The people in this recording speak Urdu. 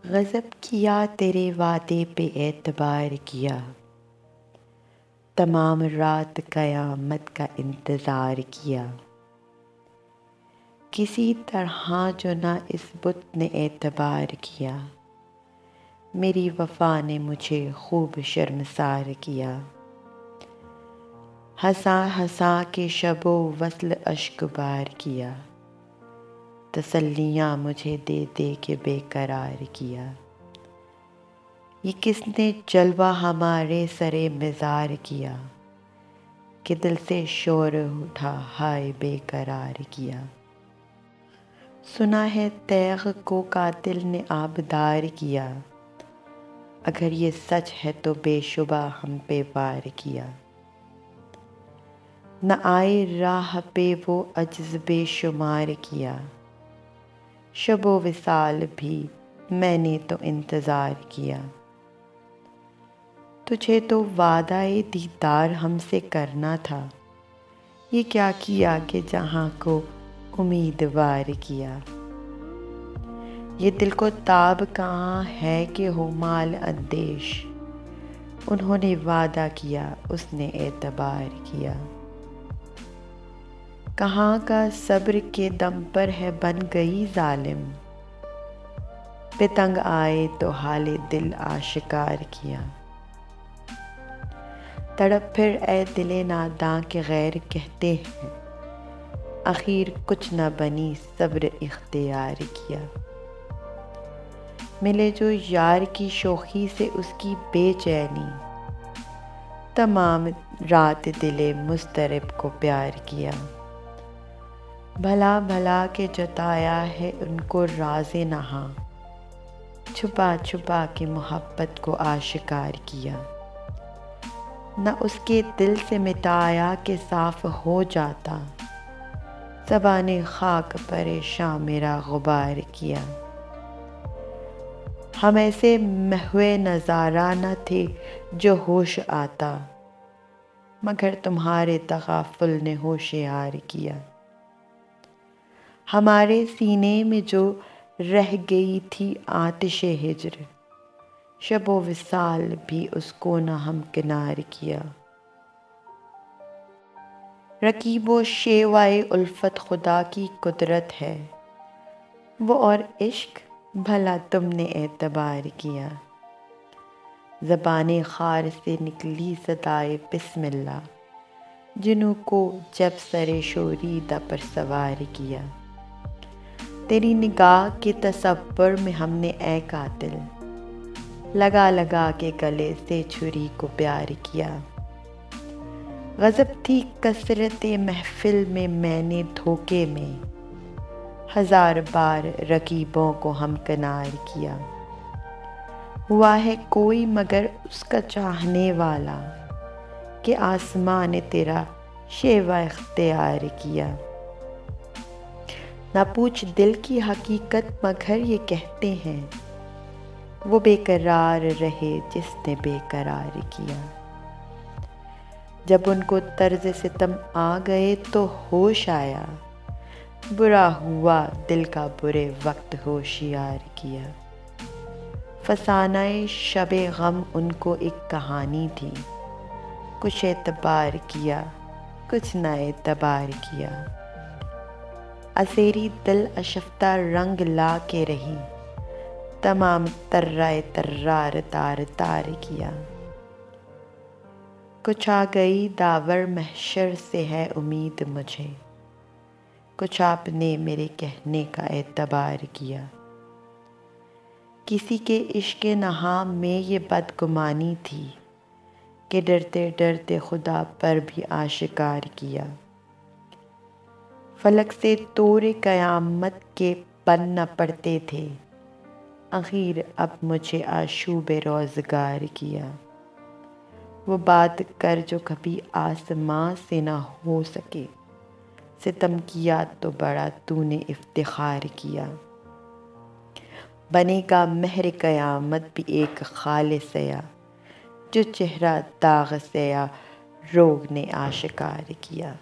غضب کیا تیرے وعدے پہ اعتبار کیا، تمام رات قیامت کا انتظار کیا، کسی طرح جو نہ اس بت نے اعتبار کیا، میری وفا نے مجھے خوب شرمسار کیا، ہنسا ہنسا کے شب و وصل اشک بار کیا، تسلیاں مجھے دے دے کے بے قرار کیا، یہ کس نے جلوہ ہمارے سرے مزار کیا، کہ دل سے شور اٹھا ہائے بے قرار کیا، سنا ہے تیغ کو قاتل نے آبدار کیا، اگر یہ سچ ہے تو بے شبہ ہم پہ وار کیا، نہ آئے راہ پہ وہ عجز بے شمار کیا، شب و وصال بھی میں نے تو انتظار کیا، تجھے تو وعدہ دیدار ہم سے کرنا تھا، یہ کیا کیا کہ جہاں کو امیدوار کیا، یہ دل کو تاب کہاں ہے کہ ہو مال اندیش، انہوں نے وعدہ کیا اس نے اعتبار کیا، کہاں کا صبر کے دم پر ہے بن گئی ظالم، پہ تنگ آئے تو حال دل آشکار کیا، تڑپ پھر اے دل ناداں کہ غیر کہتے ہیں، اخیر کچھ نہ بنی صبر اختیار کیا، ملے جو یار کی شوخی سے اس کی بے چینی، تمام رات دل مضطرب کو پیار کیا، بھلا بھلا کے جتایا ہے ان کو راز نہاں، چھپا چھپا کے محبت کو آشکار کیا، نہ اس کے دل سے مٹایا کہ صاف ہو جاتا، زبان خاک پریشاں میرا غبار کیا، ہم ایسے محو نظارہ نہ تھے جو ہوش آتا، مگر تمہارے تغافل نے ہوشیار کیا، ہمارے سینے میں جو رہ گئی تھی آتش ہجر، شب و وصال بھی اس کو نہ ہمکنار کیا، رقیب و شیوائے الفت خدا کی قدرت ہے، وہ اور عشق بھلا تم نے اعتبار کیا، زبان خار سے نکلی صدائے بسم اللہ، جنوں کو جب سر شوریدہ پر سوار کیا، تیری نگاہ کے تصور میں ہم نے اے قاتل، لگا لگا کے گلے سے چھری کو پیار کیا، غضب تھی کثرت محفل میں نے دھوکے میں، ہزار بار رقیبوں کو ہمکنار کیا، ہوا ہے کوئی مگر اس کا چاہنے والا، کہ آسمان نے تیرا شیوا اختیار کیا، نہ پوچھ دل کی حقیقت مگر یہ کہتے ہیں، وہ بے قرار رہے جس نے بے قرار کیا، جب ان کو طرز ستم آ گئے تو ہوش آیا، برا ہوا دل کا برے وقت ہوشیار کیا، فسانہ شب غم ان کو ایک کہانی تھی، کچھ اعتبار کیا کچھ نہ اعتبار کیا، اسیری دل اشفتہ رنگ لا کے رہی، تمام ترائے ترار تار تار کیا، کچھ آ گئی داور محشر سے ہے امید مجھے، کچھ آپ نے میرے کہنے کا اعتبار کیا، کسی کے عشق نہاں میں یہ بدگمانی تھی، کہ ڈرتے ڈرتے خدا پر بھی آشکار کیا، فلک سے توڑ قیامت کے بن نہ پڑتے تھے، اخیر اب مجھے آشوب روزگار کیا، وہ بات کر جو کبھی آسماں سے نہ ہو سکے، ستم کیا تو بڑا تو نے افتخار کیا، بنے گا مہر قیامت بھی ایک خال سیاہ، جو چہرہ داغ سیاہ روگ نے آشکار کیا۔